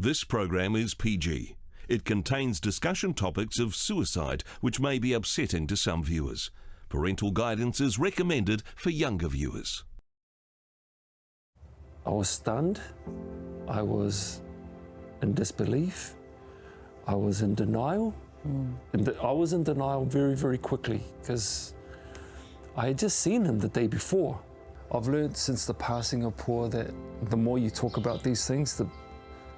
This program is PG. It contains discussion topics of suicide which may be upsetting to some viewers. Parental guidance is recommended for younger viewers. I was stunned. I was in disbelief. I was in denial. And I was in denial very, very quickly because I had just seen him the day before. I've learned since the passing of Pua that the more you talk about these things, the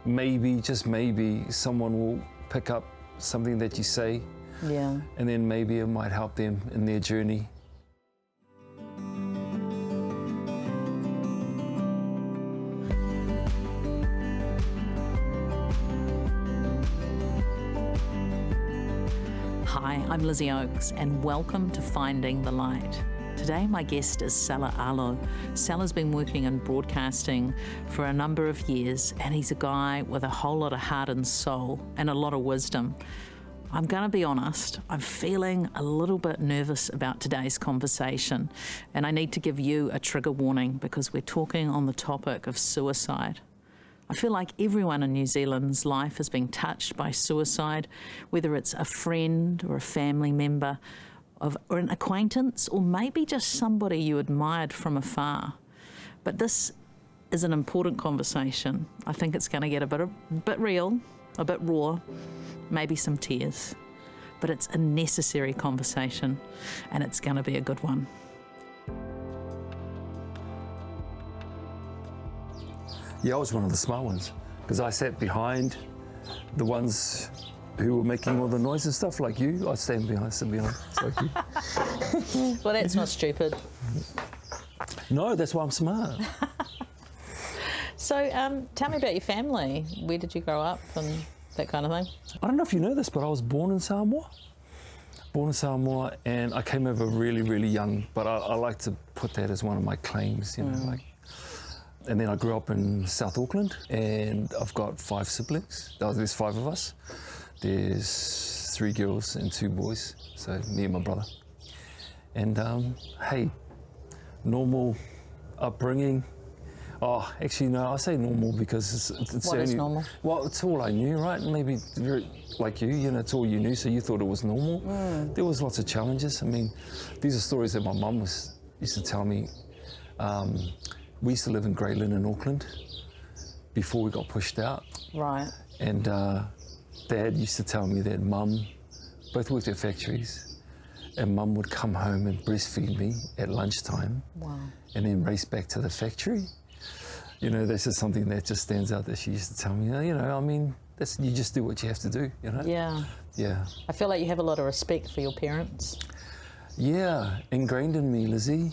maybe, just maybe, someone will pick up something that you say, and then maybe it might help them in their journey. Hi, I'm Lizzie Oakes and welcome to Finding the Light. Today my guest is Sela Alo. Sela's been working in broadcasting for a number of years and he's a guy with a whole lot of heart and soul and a lot of wisdom. I'm going to be honest, I'm feeling a little bit nervous about today's conversation and I need to give you a trigger warning because we're talking on the topic of suicide. I feel like everyone in New Zealand's life has been touched by suicide, whether it's a friend or a family member, or an acquaintance, or maybe just somebody you admired from afar. But this is an important conversation. I think it's going to get a bit real, a bit raw, maybe some tears. But it's a necessary conversation, and it's going to be a good one. Yeah, I was one of the smart ones because I sat behind the ones who were making all the noise and stuff like you. I sit behind like you. Well, that's not stupid. No, that's why I'm smart. So tell me about your family. Where did you grow up and that kind of thing? I don't know if you know this, but I was born in Samoa. And I came over really, really young, but I like to put that as one of my claims, you know, like. And then I grew up in South Auckland and I've got 5 siblings. There's 5 of us. There's 3 girls and 2 boys, so me and my brother. And hey, normal upbringing. Oh, actually no, I say normal because it's what is normal? Well, it's all I knew, right? Maybe like you know, it's all you knew, so you thought it was normal. There was lots of challenges. I mean, these are stories that my mum used to tell me. We used to live in PRAYLINE in Auckland before we got pushed out. Right. And Dad used to tell me that Mum both worked at factories and Mum would come home and breastfeed me at lunchtime. Wow. And then race back to the factory. You know, this is something that just stands out that she used to tell me, you know, I mean, you just do what you have to do, you know? Yeah. Yeah. I feel like you have a lot of respect for your parents. Yeah, ingrained in me, Lizzie.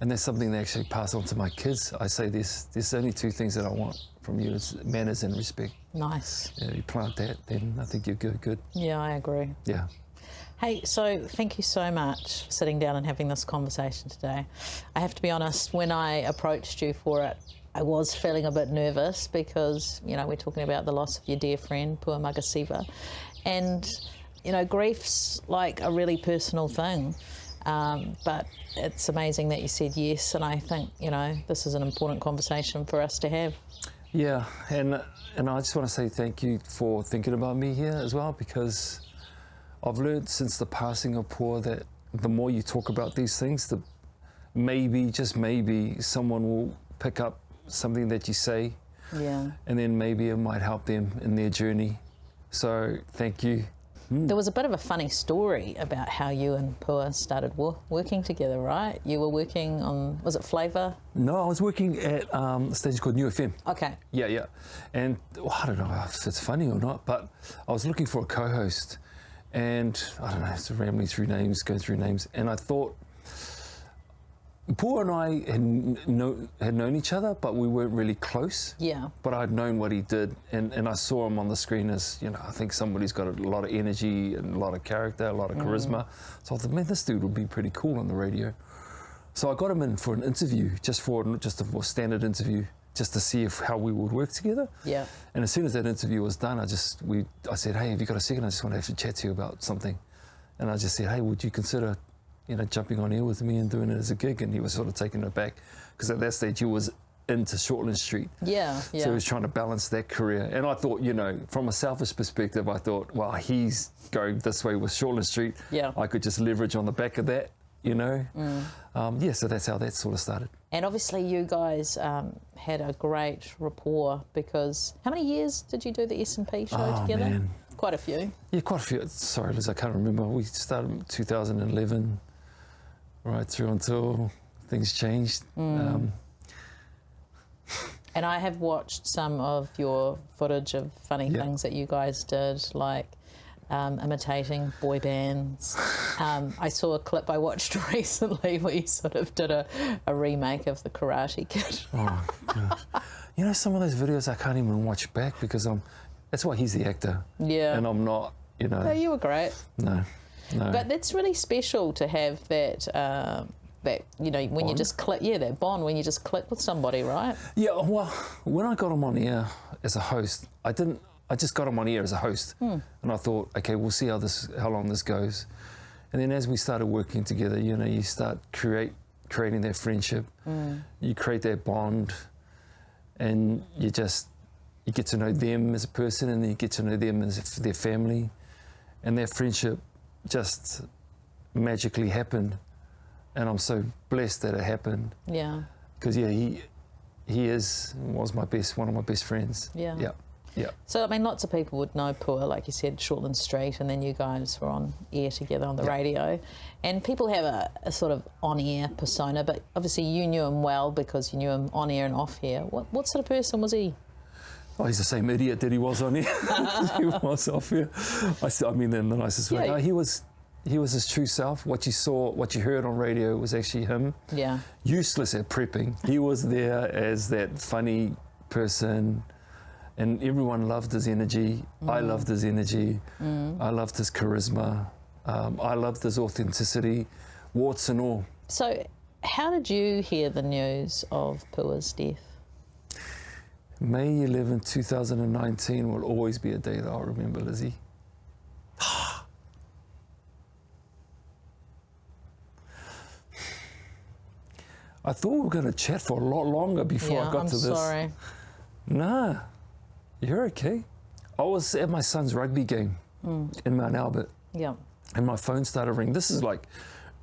And that's something they actually pass on to my kids. I say there's only 2 things that I want from you, it's manners and respect. Nice. Yeah, you plant that, then I think you're good. Yeah, I agree. Yeah. Hey, so thank you so much for sitting down and having this conversation today. I have to be honest, when I approached you for it, I was feeling a bit nervous because, you know, we're talking about the loss of your dear friend, Pua Magasiva. And, you know, grief's like a really personal thing. But it's amazing that you said yes, and I think, you know, this is an important conversation for us to have. Yeah, and I just want to say thank you for thinking about me here as well, because I've learned since the passing of Pua that the more you talk about these things, the maybe, just maybe, someone will pick up something that you say, and then maybe it might help them in their journey. So thank you. There was a bit of a funny story about how you and Pua started working together, right? You were working on, was it Flavour? No, I was working at a station called New FM. Okay. Yeah. And I don't know if it's funny or not, but I was looking for a co-host and I don't know, it's rambling through names, going through names, and I thought Pua and I had known each other, but we weren't really close. Yeah. But I'd known what he did, and I saw him on the screen as, you know, I think somebody's got a lot of energy and a lot of character, a lot of charisma. So I thought, man, this dude would be pretty cool on the radio. So I got him in for an interview, just a standard interview, just to see how we would work together. Yeah. And as soon as that interview was done, I said, hey, have you got a second? I just want to have a chat to you about something. And I just said, hey, would you consider, you know, jumping on air with me and doing it as a gig? And he was sort of taken aback because at that stage he was into Shortland Street. Yeah, yeah. So he was trying to balance that career. And I thought, you know, from a selfish perspective, I thought, well, he's going this way with Shortland Street. Yeah. I could just leverage on the back of that, you know. Yeah, so that's how that sort of started. And obviously you guys had a great rapport, because how many years did you do the S&P show together? Man. Quite a few. Yeah, quite a few. Sorry, Liz, I can't remember. We started in 2011, right through until things changed. And I have watched some of your footage of funny things that you guys did, like imitating boy bands. I saw a clip I watched recently where you sort of did a remake of the Karate Kid. Oh, gosh. You know, some of those videos I can't even watch back because that's why he's the actor. Yeah. And I'm not, you know. No, you were great. No. But that's really special to have that, you know, when you just click, that bond, when you just click with somebody, right? Yeah, well, when I got him on air as a host, I just got him on air as a host. And I thought, okay, we'll see how long this goes. And then as we started working together, you know, you start creating that friendship, you create that bond, and you get to know them as a person, and then you get to know them as their family, and that friendship just magically happened. And I'm so blessed that it happened. Yeah. Because he was one of my best friends. Yeah. Yeah. Yeah. So I mean, lots of people would know Pua, like you said, Shortland Street, and then you guys were on air together on the radio. And people have a sort of on-air persona, but obviously you knew him well because you knew him on air and off air. What sort of person was he? Oh, he's the same idiot that he was on air. He was off air. I mean, in the nicest way. No, he was his true self. What you heard on radio was actually him. Yeah. Useless at prepping. He was there as that funny person, and everyone loved his energy. I loved his energy. I loved his charisma. I loved his authenticity, warts and all. So how did you hear the news of Pua's death? May 11, 2019 will always be a day that I'll remember, Lizzie. I thought we were going to chat for a lot longer before I got to this. Sorry. Nah, you're okay. I was at my son's rugby game in Mount Albert. Yeah. And my phone started ringing. This is like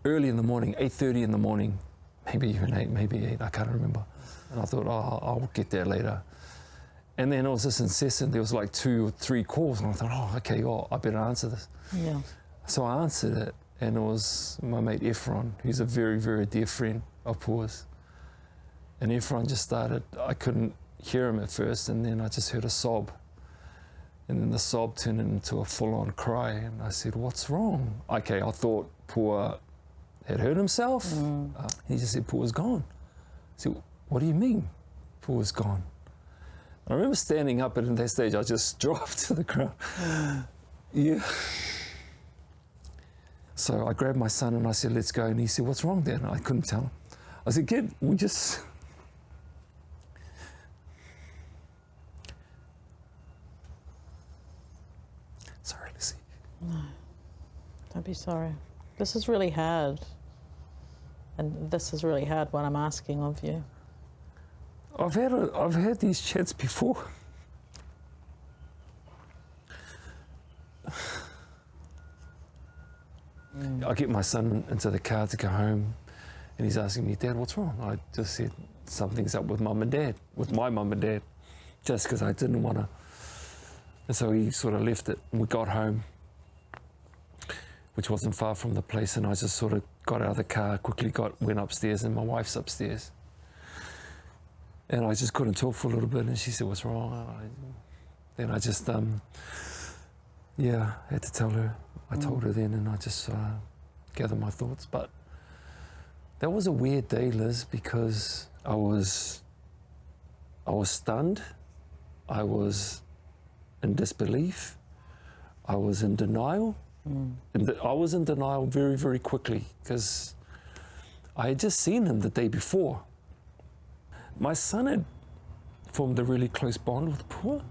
early in the morning, 8:30 in the morning. Maybe even 8, maybe 8, I can't remember. And I thought, I'll get there later. And then it was just incessant. There was like 2 or 3 calls, and I thought, okay, I better answer this. Yeah. So I answered it, and it was my mate Efron, who's a very, very dear friend of Pua's. And Efron just started, I couldn't hear him at first, and then I just heard a sob. And then the sob turned into a full-on cry, and I said, what's wrong? Okay, I thought Pua had hurt himself. He just said, Pua's gone. I said, what do you mean, Pua's gone? I remember standing up, and at that stage, I just dropped to the ground. Yeah. So I grabbed my son, and I said, let's go. And he said, what's wrong, Dad? And I couldn't tell him. I said, kid, we just... Sorry, Lizzie. No, don't be sorry. This is really hard. And this is really hard what I'm asking of you. I've had these chats before. I get my son into the car to go home, and he's asking me, Dad, what's wrong? I just said, something's up with Mum and Dad, with my mum and dad, just because I didn't want to. And so he sort of left it, and we got home, which wasn't far from the place, and I just sort of got out of the car, quickly went upstairs, and my wife's upstairs. And I just couldn't talk for a little bit, and she said, what's wrong? Then I just, had to tell her. I told her then, and I just gathered my thoughts. But that was a weird day, Liz, because I was stunned. I was in disbelief. I was in denial. And I was in denial very, very quickly, because I had just seen him the day before. My son had formed a really close bond with Pua.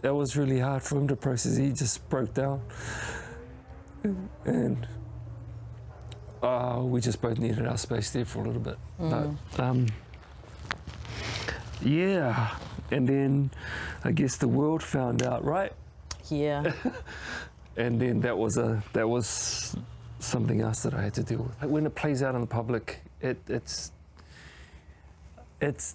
That was really hard for him to process. He just broke down. And we just both needed our space there for a little bit. But Yeah, and then I guess the world found out, right? Yeah. And then that was something else that I had to deal with. Like when it plays out in the public, it's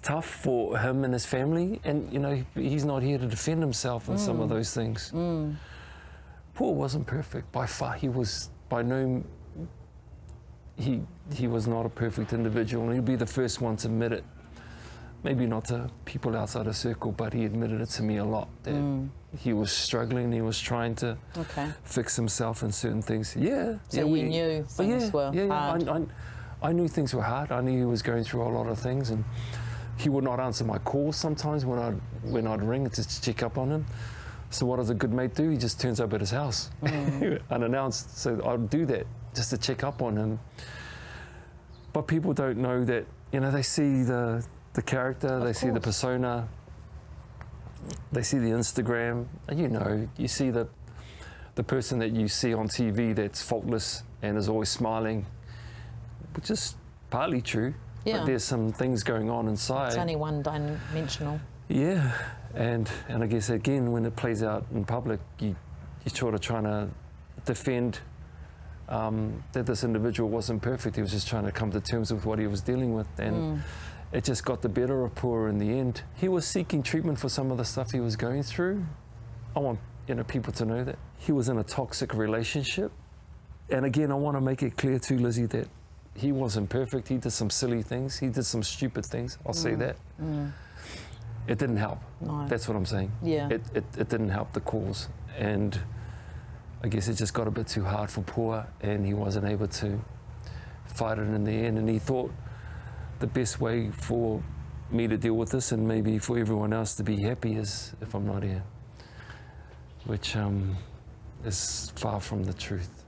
tough for him and his family, and you know he's not here to defend himself in some of those things. Pua wasn't perfect by far. He was by no. He was not a perfect individual, and he'd be the first one to admit it. Maybe not to people outside the circle, but he admitted it to me a lot, that he was struggling, he was trying to fix himself in certain things. Yeah. So yeah, you knew things were hard. I knew things were hard. I knew he was going through a lot of things, and he would not answer my calls sometimes when I'd ring to check up on him. So what does a good mate do? He just turns up at his house, unannounced. So I'd do that just to check up on him. But people don't know that, you know, they see the character, they see the persona, they see the Instagram, and you know, you see the person that you see on TV that's faultless and is always smiling, which is partly true, but there's some things going on inside. It's only one-dimensional. Yeah, and I guess again, when it plays out in public, you're sort of trying to defend that this individual wasn't perfect. He was just trying to come to terms with what he was dealing with, and it just got the better of Pua in the end. He was seeking treatment for some of the stuff he was going through. I want people to know that. He was in a toxic relationship. And again, I want to make it clear too, Lizzie, that he wasn't perfect. He did some silly things. He did some stupid things. I'll say that. It didn't help. No. That's what I'm saying. Yeah. It didn't help the cause. And I guess it just got a bit too hard for Pua, and he wasn't able to fight it in the end. And he thought the best way for me to deal with this, and maybe for everyone else to be happy, is if I'm not here, which is far from the truth.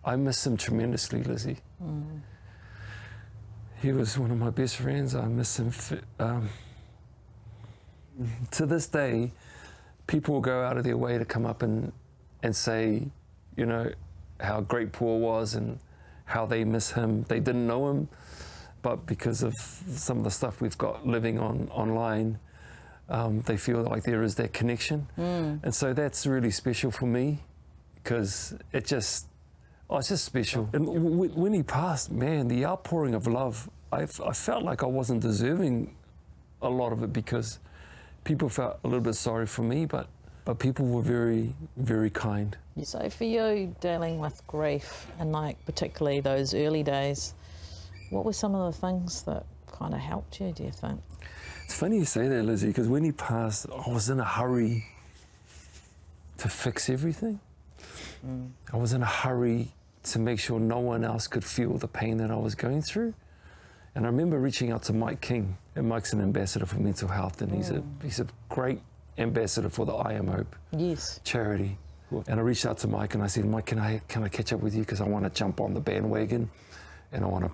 I miss him tremendously, Lizzie. He was one of my best friends. I miss him. To this day, people will go out of their way to come up and say, you know, how great Pua was and how they miss him. They didn't know him, but because of some of the stuff we've got living online, they feel like there is that connection. And so that's really special for me, because it's just special. And when he passed, man, the outpouring of love, I felt like I wasn't deserving a lot of it, because people felt a little bit sorry for me, but people were very, very kind. So for you, dealing with grief, and like particularly those early days, what were some of the things that kind of helped you, do you think? It's funny you say that, Lizzie, because when he passed, I was in a hurry to fix everything. I was in a hurry to make sure no one else could feel the pain that I was going through. And I remember reaching out to Mike King, and Mike's an ambassador for mental health, and he's a great ambassador for the I Am Hope charity. And I reached out to Mike and I said, Mike, can I catch up with you, because I want to jump on the bandwagon and I want to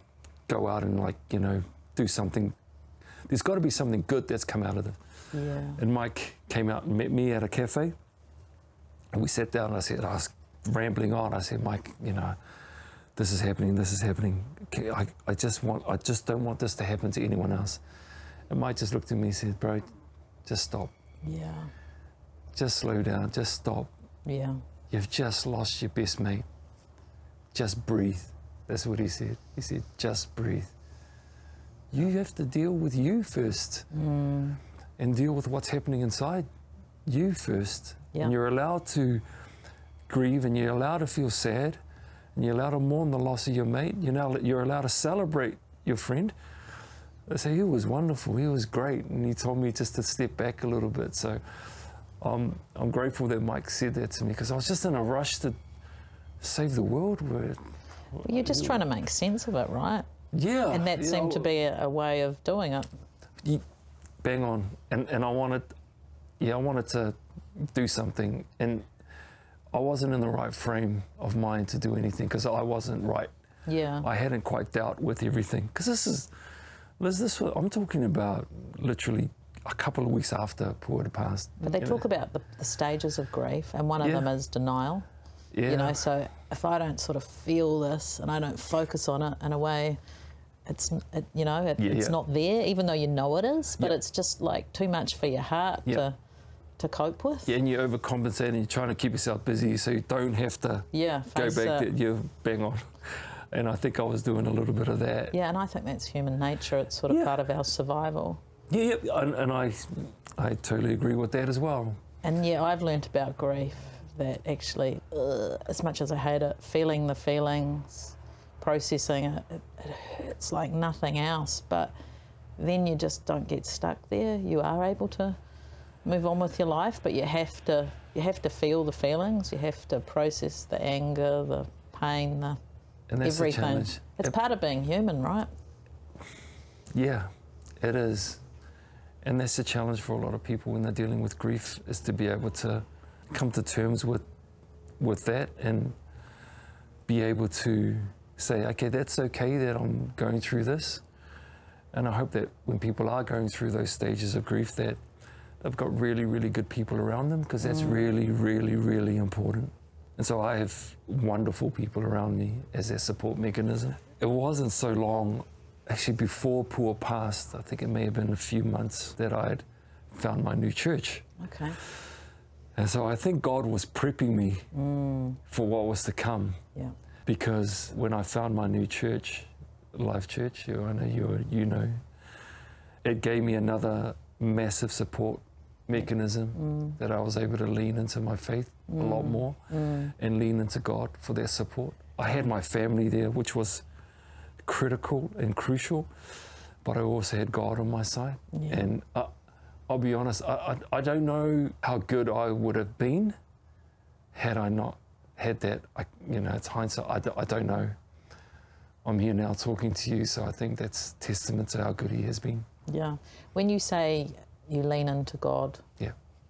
go out and, like, you know, do something. There's got to be something good that's come out of it. And Mike came out and met me at a cafe, and we sat down, and I was rambling on. I said, Mike, you know, this is happening. I just don't want this to happen to anyone else. And Mike just looked at me and said, bro, just stop. Just slow down, just stop. You've just lost your best mate. Just breathe. That's what he said. He said, just breathe. You have to deal with you first, and deal with what's happening inside you first. And you're allowed to grieve, and you're allowed to feel sad, and you're allowed to mourn the loss of your mate. You're allowed to celebrate your friend. I say, he was wonderful, he was great, and he told me just to step back a little bit. So I'm grateful that Mike said that to me, because I was just in a rush to save the world. You're just trying to make sense of it, right? Yeah. And that seemed to be a way of doing it. Bang on. And I wanted to do something, and I wasn't in the right frame of mind to do anything, because I wasn't right. I hadn't quite dealt with everything, because this I'm talking about literally a couple of weeks after Pua had passed. But they talk about the stages of grief, and one of them is denial. You know, so if I don't sort of feel this and I don't focus on it in a way, it's not there, even though you know it is, but it's just like too much for your heart to cope with. Yeah, and you overcompensate and you're trying to keep yourself busy so you don't have to go back there. You're bang on. And I think I was doing a little bit of that. Yeah, and I think that's human nature. It's sort of part of our survival. Yeah, and I totally agree with that as well. And yeah, I've learnt about grief that actually, as much as I hate it, feeling the feelings, processing it, it hurts like nothing else. But then you just don't get stuck there. You are able to move on with your life, but you have to feel the feelings. You have to process the anger, the pain, and that's everything. The challenge. It's part of being human, right? Yeah, it is. And that's the challenge for a lot of people when they're dealing with grief, is to be able to come to terms with that and be able to say, okay, that's okay that I'm going through this. And I hope that when people are going through those stages of grief, that they've got really, really good people around them, because that's really, really, really important. And so I have wonderful people around me as their support mechanism. It wasn't so long, actually before Pua passed, I think it may have been a few months, that I'd found my new church. Okay. And so I think God was prepping me for what was to come. Yeah. Because when I found my new church, Life Church, I know you know, it gave me another massive support mechanism that I was able to lean into my faith a lot more and lean into God for their support. I had my family there, which was critical and crucial, but I also had God on my side. Yeah. And I'll be honest, I don't know how good I would have been had I not had that. It's hindsight. I don't know. I'm here now talking to you, so I think that's testament to how good He has been. Yeah. When you say you lean into God,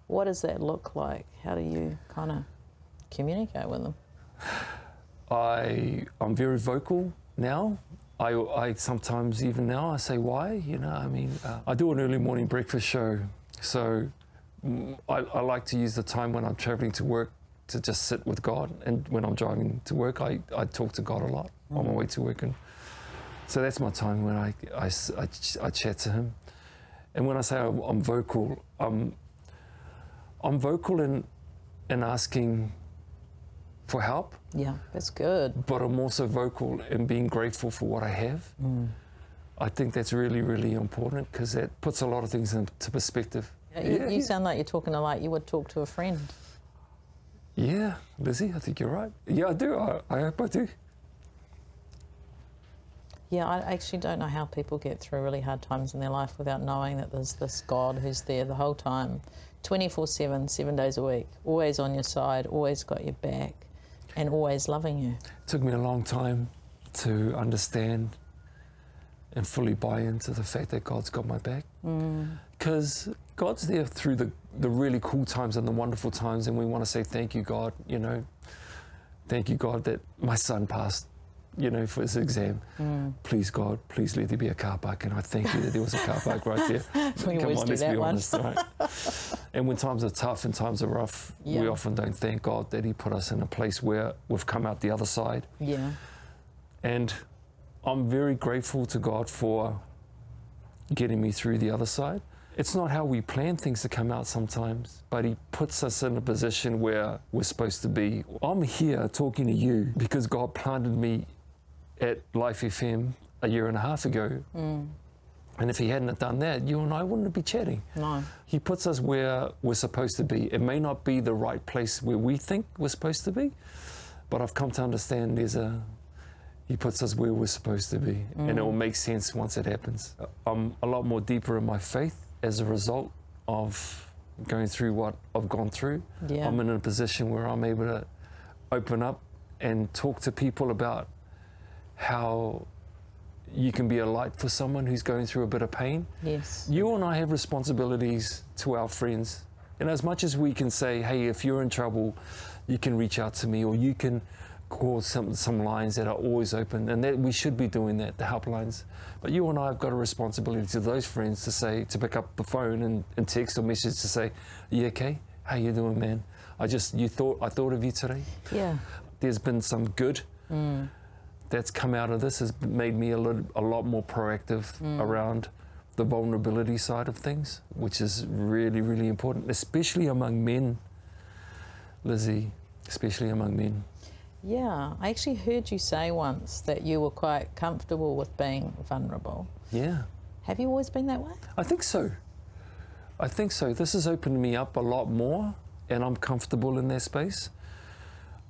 what does that look like? How do you kind of communicate with Him? I'm very vocal now. I sometimes, even now, I say why, I do an early morning breakfast show, so I like to use the time when I'm traveling to work to just sit with God, and when I'm driving to work, I talk to God a lot on my way to work, and so that's my time when I chat to Him. And when I say I'm vocal, I'm vocal in asking for help. Yeah, that's good. But I'm also vocal in being grateful for what I have. I think that's really, really important, because that puts a lot of things into perspective. You sound like you're talking like you would talk to a friend. Yeah, Lizzie, I think you're right. Yeah, I do. I hope I do. Yeah, I actually don't know how people get through really hard times in their life without knowing that there's this God who's there the whole time, 24/7, 7 days a week, always on your side, always got your back, and always loving you. It took me a long time to understand and fully buy into the fact that God's got my back. Because God's there through the really cool times and the wonderful times, and we want to say thank you, God. Thank you, God, that my son passed, for his exam. Please, God, please let there be a car park, and I thank you that there was a car park right there. We always do that one. Honest, right? And when times are tough and times are rough, we often don't thank God that He put us in a place where we've come out the other side. Yeah. And I'm very grateful to God for getting me through the other side. It's not how we plan things to come out sometimes, but He puts us in a position where we're supposed to be. I'm here talking to you because God planted me at Life FM a year and a half ago. And if He hadn't have done that, you and I wouldn't be chatting. No. He puts us where we're supposed to be. It may not be the right place where we think we're supposed to be, but I've come to understand He puts us where we're supposed to be, and it will make sense once it happens. I'm a lot more deeper in my faith as a result of going through what I've gone through. Yeah. I'm in a position where I'm able to open up and talk to people about how you can be a light for someone who's going through a bit of pain. Yes. You and I have responsibilities to our friends. And as much as we can say, hey, if you're in trouble, you can reach out to me, or you can call some lines that are always open, and that we should be doing that, the helplines. But you and I have got a responsibility to those friends to pick up the phone and text or message to say, are you okay? How you doing, man? I thought of you today. Yeah. There's been some good that's come out of this has made me a lot more proactive around the vulnerability side of things, which is really, really important, especially among men, Lizzie, especially among men. Yeah, I actually heard you say once that you were quite comfortable with being vulnerable. Yeah. Have you always been that way? I think so. I think so. This has opened me up a lot more, and I'm comfortable in that space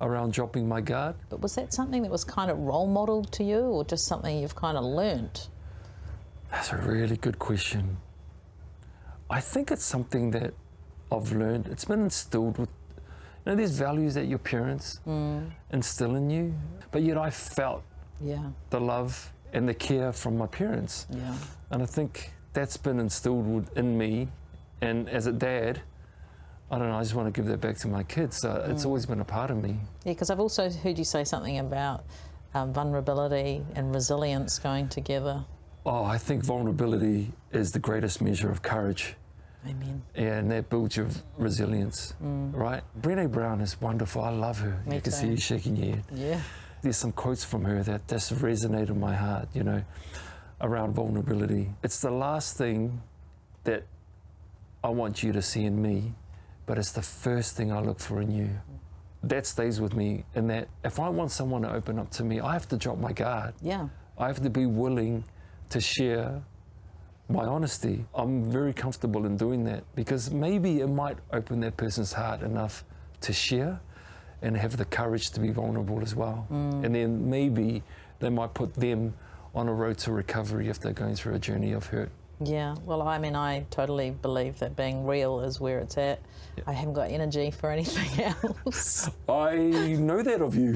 around dropping my guard. But was that something that was kind of role modelled to you, or just something you've kind of learnt? That's a really good question. I think it's something that I've learned. It's been instilled with, you know, there's values that your parents instill in you, but yet I felt the love and the care from my parents. Yeah. And I think that's been instilled in me, and as a dad, I don't know, I just want to give that back to my kids. So it's always been a part of me. Yeah, because I've also heard you say something about vulnerability and resilience going together. Oh, I think vulnerability is the greatest measure of courage. Amen. And that builds your resilience, right? Brené Brown is wonderful. I love her. Me You can too. see you shaking your head. Yeah. There's some quotes from her that just resonated in my heart, you know, around vulnerability. It's the last thing that I want you to see in me, but it's the first thing I look for in you. That stays with me, in that if I want someone to open up to me, I have to drop my guard. Yeah. I have to be willing to share my honesty. I'm very comfortable in doing that, because maybe it might open that person's heart enough to share and have the courage to be vulnerable as well. And then maybe they might put them on a road to recovery if they're going through a journey of hurt. Yeah, well, I mean, I totally believe that being real is where it's at. Yeah. I haven't got energy for anything else. I know that of you.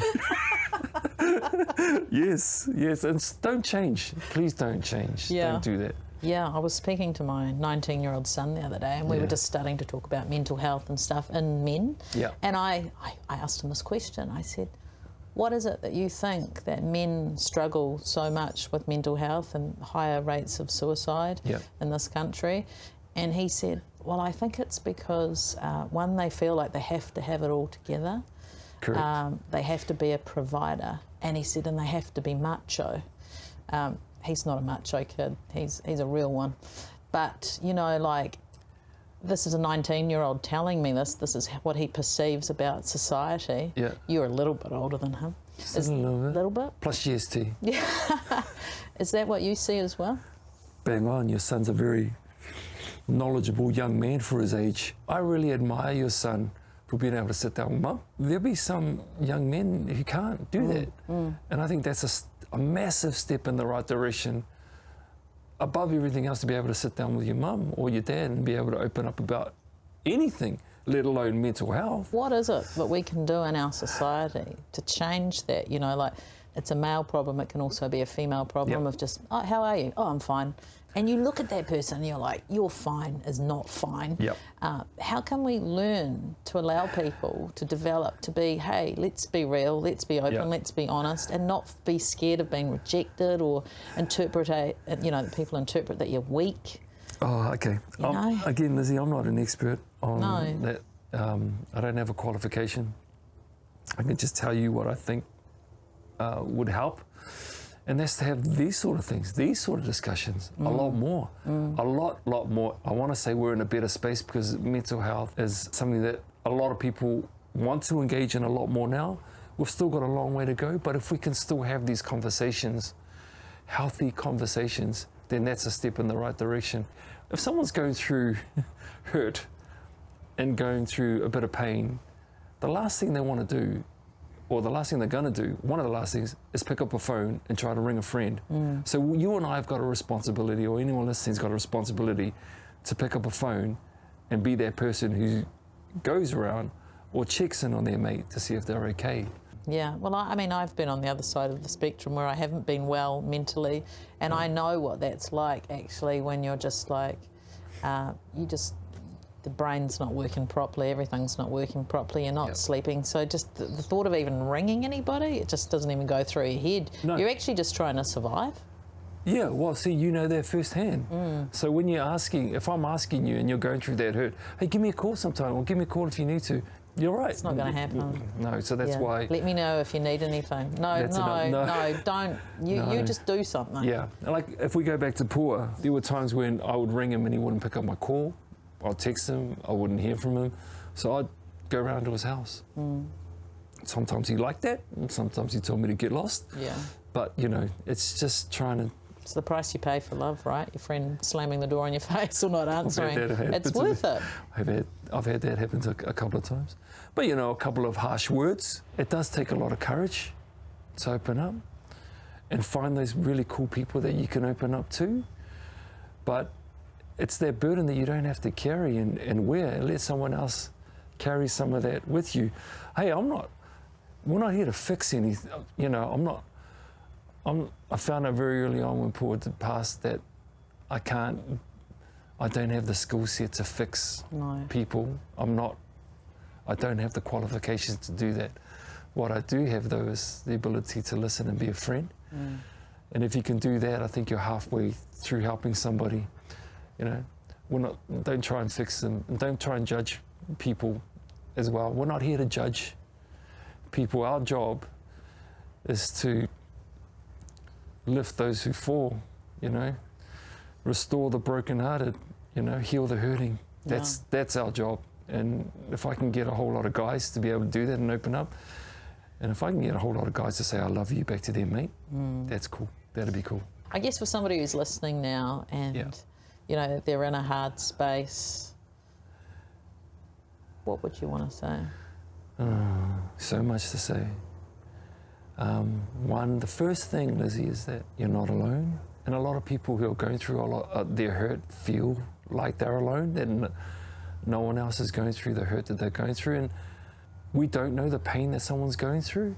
Yes, and don't change. Please don't change. Yeah. Don't do that. Yeah, I was speaking to my 19-year-old son the other day, and we were just starting to talk about mental health and stuff in men. Yeah. And I asked him this question. I said, what is it that you think that men struggle so much with mental health and higher rates of suicide in this country? And he said, well, I think it's because, one, they feel like they have to have it all together. Correct. They have to be a provider. And he said, and they have to be macho. He's not a macho kid. He's a real one. But, you know, like, this is a 19-year-old telling me this. This is what he perceives about society. Yeah. You're a little bit older than him. Just a little bit. Little bit? Plus GST. Yeah. Is that what you see as well? Bang on. Your son's a very knowledgeable young man for his age. I really admire your son for being able to sit down with Mum. There'll be some young men who can't do that. And I think that's a massive step in the right direction, above everything else, to be able to sit down with your mum or your dad and be able to open up about anything, let alone mental health. What is it that we can do in our society to change that? You know, like, it's a male problem, it can also be a female problem of just, oh, how are you? Oh, I'm fine. And you look at that person and you're like, you're fine is not fine. Yep. How can we learn to allow people to develop, to be, hey, let's be real, let's be open, let's be honest, and not be scared of being rejected or interpret, you know, people interpret that you're weak. Oh, okay. You know? Again, Lizzie, I'm not an expert on that. I don't have a qualification. I can just tell you what I think would help. And that's to have these sort of things, these sort of discussions, a lot more, a lot more. I want to say we're in a better space because mental health is something that a lot of people want to engage in a lot more now. We've still got a long way to go, but if we can still have these conversations, healthy conversations, then that's a step in the right direction. If someone's going through hurt and going through a bit of pain, the last thing they want to do, or the last thing they're going to do, one of the last things, is pick up a phone and try to ring a friend. So you and I have got a responsibility, or anyone listening's got a responsibility, to pick up a phone and be that person who goes around or checks in on their mate to see if they're okay. Yeah, well, I mean, I've been on the other side of the spectrum where I haven't been well mentally, and I know what that's like, actually, when you're just like, the brain's not working properly, everything's not working properly, you're not sleeping. So just the thought of even ringing anybody, it just doesn't even go through your head. No. You're actually just trying to survive. Yeah, well, see, you know that firsthand. So when you're asking, if I'm asking you and you're going through that hurt, hey, give me a call sometime, or give me a call if you need to, You're right. It's not going to happen. No, so that's why. Let me know if you need anything. No, don't. You just do something. Yeah, like if we go back to Pua, there were times when I would ring him and he wouldn't pick up my call. I'd text him, I wouldn't hear from him. So I'd go around to his house. Sometimes he liked that, and sometimes he told me to get lost. Yeah. But, you know, it's just trying to... It's the price you pay for love, right? Your friend slamming the door in your face or not answering. It's worth it. I've had that happen a couple of times. But, you know, a couple of harsh words. It does take a lot of courage to open up and find those really cool people that you can open up to. But it's that burden that you don't have to carry and wear. Let someone else carry some of that with you. Hey, we're not here to fix anything. You know, I found out very early on when Pua did pass that I don't have the skill set to fix people. I don't have the qualifications to do that. What I do have though is the ability to listen and be a friend. And if you can do that, I think you're halfway through helping somebody. You know, don't try and fix them, and don't try and judge people as well. We're not here to judge people. Our job is to lift those who fall, you know, restore the brokenhearted, you know, heal the hurting. That's our job. And if I can get a whole lot of guys to be able to do that and open up, and if I can get a whole lot of guys to say I love you back to their mate, that's cool. That'd be cool. I guess for somebody who's listening now and you know they're in a hard space, what would you want to say? So much to say. One, the first thing, Lizzie, is that you're not alone. And a lot of people who are going through their hurt feel like they're alone, and no one else is going through the hurt that they're going through. And we don't know the pain that someone's going through,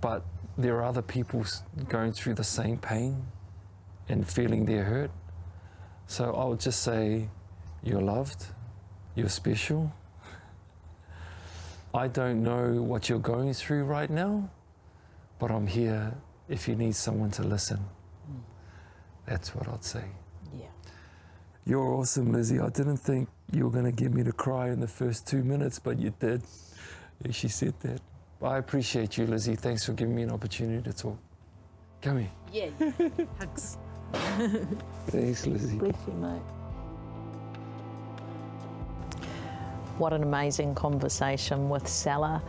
but there are other people going through the same pain and feeling their hurt. So I would just say, you're loved, you're special. I don't know what you're going through right now, but I'm here if you need someone to listen. That's what I'd say. Yeah. You're awesome, Lizzie. I didn't think you were going to get me to cry in the first 2 minutes, but you did. Yeah, she said that. I appreciate you, Lizzie. Thanks for giving me an opportunity to talk. Come here. Yeah. Hugs. Thanks, Lizzie. Bless you, mate. What an amazing conversation with Salah.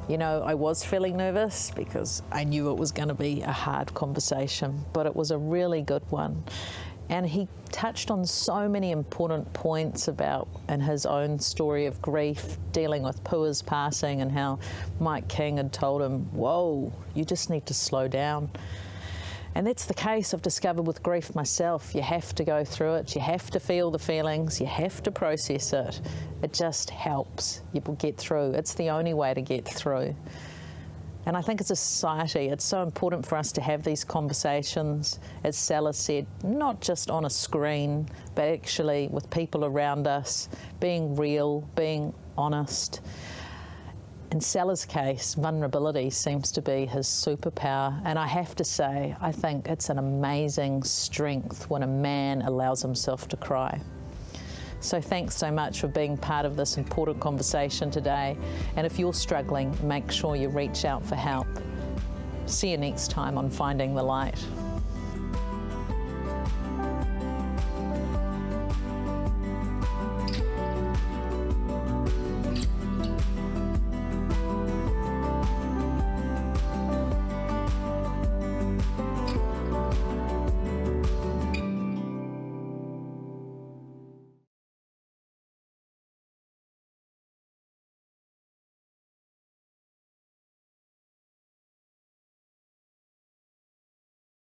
You know, I was feeling nervous because I knew it was going to be a hard conversation, but it was a really good one. And he touched on so many important points about in his own story of grief, dealing with Pua's passing, and how Mike King had told him, whoa, you just need to slow down. And that's the case I've discovered with grief myself. You have to go through it, you have to feel the feelings, you have to process it. It just helps you get through. It's the only way to get through. And I think as a society, it's so important for us to have these conversations, as Salah said, not just on a screen, but actually with people around us, being real, being honest. In Salah's case, vulnerability seems to be his superpower. And I have to say, I think it's an amazing strength when a man allows himself to cry. So thanks so much for being part of this important conversation today. And if you're struggling, make sure you reach out for help. See you next time on Finding the Light.